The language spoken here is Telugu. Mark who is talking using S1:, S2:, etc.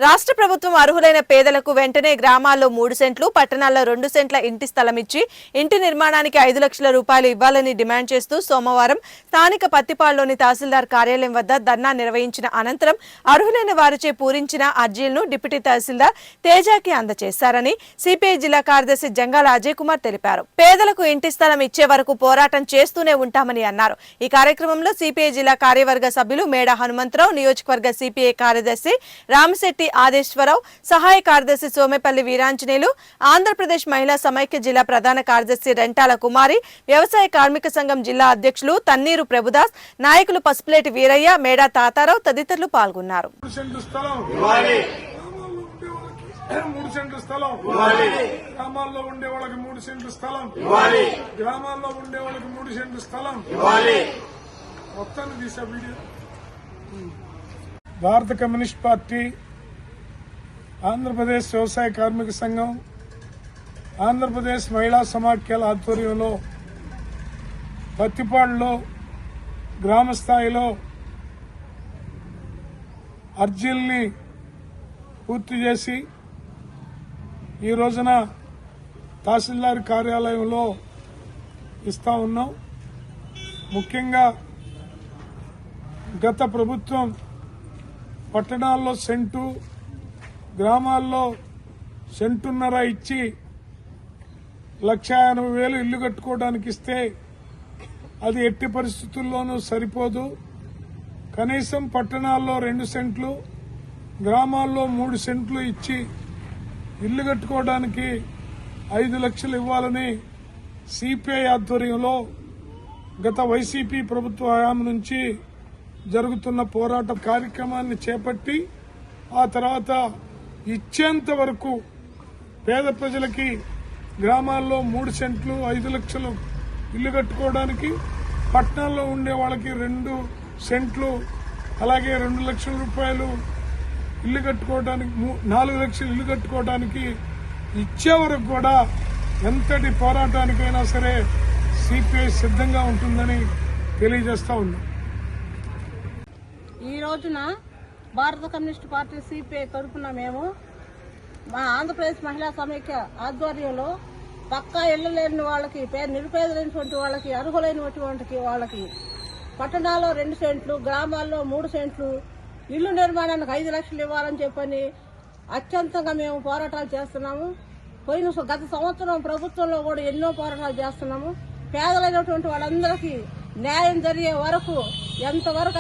S1: రాష్ట్ర ప్రభుత్వం అర్హులైన పేదలకు వెంటనే గ్రామాల్లో 3 సెంట్లు, పట్టణాల్లో 2 సెంట్ల ఇంటి స్థలం ఇచ్చి ఇంటి నిర్మాణానికి 5 లక్షల రూపాయలు ఇవ్వాలని డిమాండ్ చేస్తూ సోమవారం స్థానిక పత్తిపాడులోని తహసీల్దార్ కార్యాలయం వద్ద ధర్నా నిర్వహించిన అనంతరం అర్హులైన వారిచే పూరించిన అర్జీలను డిప్యూటీ తహసీల్దార్ తేజాకి అందజేశారని సిపిఐ జిల్లా కార్యదర్శి జంగాల అజయ్ కుమార్ తెలిపారు. పేదలకు ఇంటి స్థలం ఇచ్చే వరకు పోరాటం చేస్తూనే ఉంటామని అన్నారు. ఈ కార్యక్రమంలో సిపిఐ జిల్లా కార్యవర్గ సభ్యులు మేడ హనుమంతరావు, నియోజకవర్గ సిపిఐ కార్యదర్శి రామశెట్టి ఆదేశ్వరరావు, సహాయ కార్యదర్శి సోమేపల్లి వీరాంజనేయులు, ఆంధ్రప్రదేశ్ మహిళా సమైక్య జిల్లా ప్రధాన కార్యదర్శి రెంటాల కుమారి, వ్యవసాయ కార్మిక సంఘం జిల్లా అధ్యక్షులు తన్నీరు ప్రభుదాస్, నాయకులు పసుపులేటి వీరయ్య, మేడా తాతారావు తదితరులు పాల్గొన్నారు.
S2: 3 సెంట్ల స్థలం గ్రామాల్లో ఉండే వాళ్ళకి 3 సెంట్ల స్థలం, గ్రామాల్లో ఉండే వాళ్ళకి 3 సెంట్ల స్థలం మొత్తాన్ని తీసా వీడియో. భారత కమ్యూనిస్ట్ పార్టీ, ఆంధ్రప్రదేశ్ వ్యవసాయ కార్మిక సంఘం, ఆంధ్రప్రదేశ్ మహిళా సమాఖ్యల ఆధ్వర్యంలో పత్తిపాడులో గ్రామ స్థాయిలో అర్జీల్ని పూర్తి చేసి ఈ రోజున తహసీల్దార్ కార్యాలయంలో ఇస్తా ఉన్నాం. ముఖ్యంగా గత ప్రభుత్వం పట్టణాల్లో సెంటు, గ్రామాల్లో సెంటున్నర ఇచ్చి 1,80,000 ఇల్లు కట్టుకోవడానికి ఇస్తే అది ఎట్టి పరిస్థితుల్లోనూ సరిపోదు. కనీసం పట్టణాల్లో 2 సెంట్లు, గ్రామాల్లో 3 సెంట్లు ఇచ్చి ఇల్లు కట్టుకోవడానికి 5 లక్షలు ఇవ్వాలని సిపిఐ ఆధ్వర్యంలో గత వైసీపీ ప్రభుత్వ హయాం నుంచి జరుగుతున్న పోరాట కార్యక్రమాన్ని చేపట్టి ఆ తర్వాత ఇచ్చేంత వరకు పేద ప్రజలకి గ్రామాల్లో 3 సెంట్లు 5 లక్షలు ఇల్లు కట్టుకోవడానికి, పట్టణాల్లో ఉండే వాళ్ళకి 2 సెంట్లు అలాగే 2 లక్షల రూపాయలు ఇల్లు కట్టుకోవడానికి, 4 లక్షలు ఇల్లు కట్టుకోవడానికి ఇచ్చే వరకు కూడా ఎంతటి పోరాటానికైనా సరే సిపిఐ సిద్ధంగా ఉంటుందని తెలియజేస్తా ఉన్నాం.
S3: ఈ రోజున భారత కమ్యూనిస్ట్ పార్టీ సిపిఐ తరఫున మేము మా ఆంధ్రప్రదేశ్ మహిళా సమైక్య ఆధ్వర్యంలో పక్కా ఇళ్లు లేని వాళ్ళకి, నిరుపేదలైనటువంటి వాళ్ళకి, అర్హులైనటువంటి వాళ్ళకి పట్టణాల్లో 2 సెంట్లు, గ్రామాల్లో 3 సెంట్లు ఇల్లు నిర్మాణానికి 5 లక్షలు ఇవ్వాలని చెప్పని అత్యంతంగా మేము పోరాటాలు చేస్తున్నాము. గత సంవత్సరం ప్రభుత్వంలో కూడా ఎన్నో పోరాటాలు చేస్తున్నాము. పేదలైనటువంటి వాళ్ళందరికీ న్యాయం జరిగే వరకు ఎంతవరకు